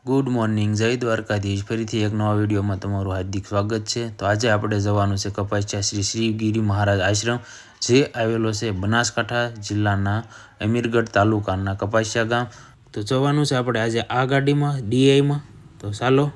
Good morning, जय द्वारकाधीश। फरीथी एक नवा विडियो में तमारुं हार्दिक स्वागत है। तो आज आपणे जवानुं छे कपासिया श्री शिवगिरी महाराज आश्रम, जे आवेलो छे बनासकांठा जिल्लाना अमीरगढ़ तालुकाना कपासिया गाम। तो जवानुं छे आपणे आज आ गाड़ी में DI में। तो चालो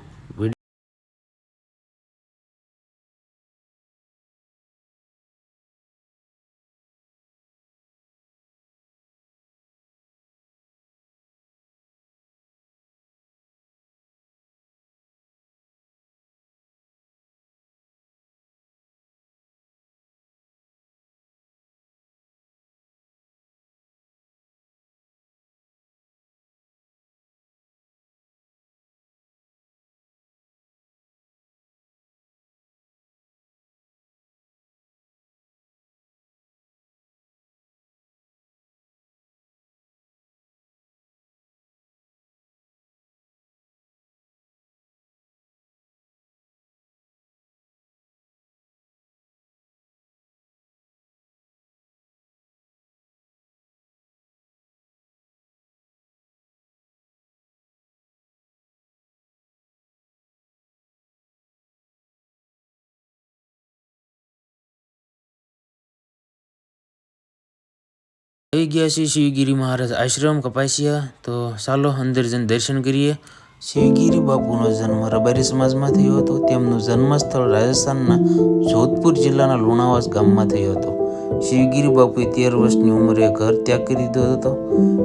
આવી ગયા છે શિવગીરી મહારાજ આશ્રમ કપાસિયા। તો ચાલો અંદર જઈને દર્શન કરીએ। શિવગીરી બાપુનો જન્મ રબારી સમાજમાં થયો હતો। તેમનું જન્મસ્થળ રાજસ્થાનના જોધપુર જિલ્લાના લુણાવાસ ગામમાં થયો હતો। શિવગીરી બાપુએ 13 વર્ષની ઉંમરે ઘર ત્યાગ કરી દીધો હતો।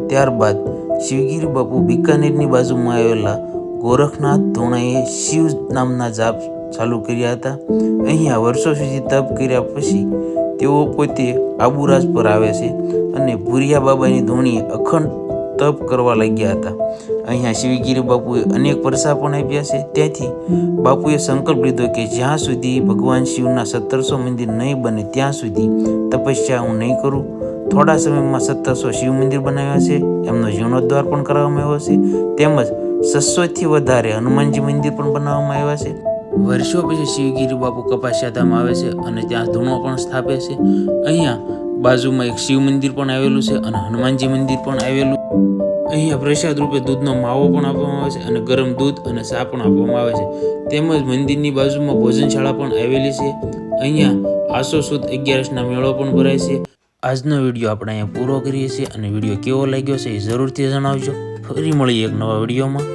ત્યારબાદ શિવગીરી બાપુ બિકાનેરની બાજુમાં આવેલા ગોરખનાથ ધોણાએ શિવ નામના જાપ ચાલુ કર્યા હતા। અહીંયા વર્ષો સુધી તપ કર્યા પછી તેઓ પોતે આબુરાજ પર આવે છે અને ભુરિયા બાબાની ધૂણીએ અખંડ તપ કરવા લાગ્યા હતા। અહીંયા શિવગીરી બાપુએ અનેક પરસા પણ આપ્યા છે। ત્યાંથી બાપુએ સંકલ્પ લીધો કે જ્યાં સુધી ભગવાન શિવના 1700 મંદિર નહીં બને ત્યાં સુધી તપસ્યા હું નહીં કરું। થોડા સમયમાં 1700 શિવ મંદિર બનાવ્યા છે, એમનો જીર્ણોદ્ધાર પણ કરવામાં આવ્યો છે, તેમજ 600થી વધારે હનુમાનજી મંદિર પણ બનાવવામાં આવ્યા છે। વર્ષો પછી શિવગીરી બાપુ કપાસિયા ધામ આવે છે અને ત્યાં ધૂણો પણ સ્થાપે છે। અહીંયા બાજુમાં એક શિવ મંદિર પણ આવેલું છે અને હનુમાનજી મંદિર પણ આવેલું। અહીંયા પ્રસાદ રૂપે દૂધનો માવો પણ આપવામાં આવે છે અને ગરમ દૂધ અને ચા પણ આપવામાં આવે છે, તેમજ મંદિરની બાજુમાં ભોજનશાળા પણ આવેલી છે। અહીંયા આસો સુદ 11ના મેળો પણ ભરાય છે। આજનો વિડીયો આપણે અહીંયા પૂરો કરીએ છીએ અને વિડીયો કેવો લાગ્યો છે એ જરૂરથી જણાવજો। ફરી મળીએ એક નવા વિડીયોમાં।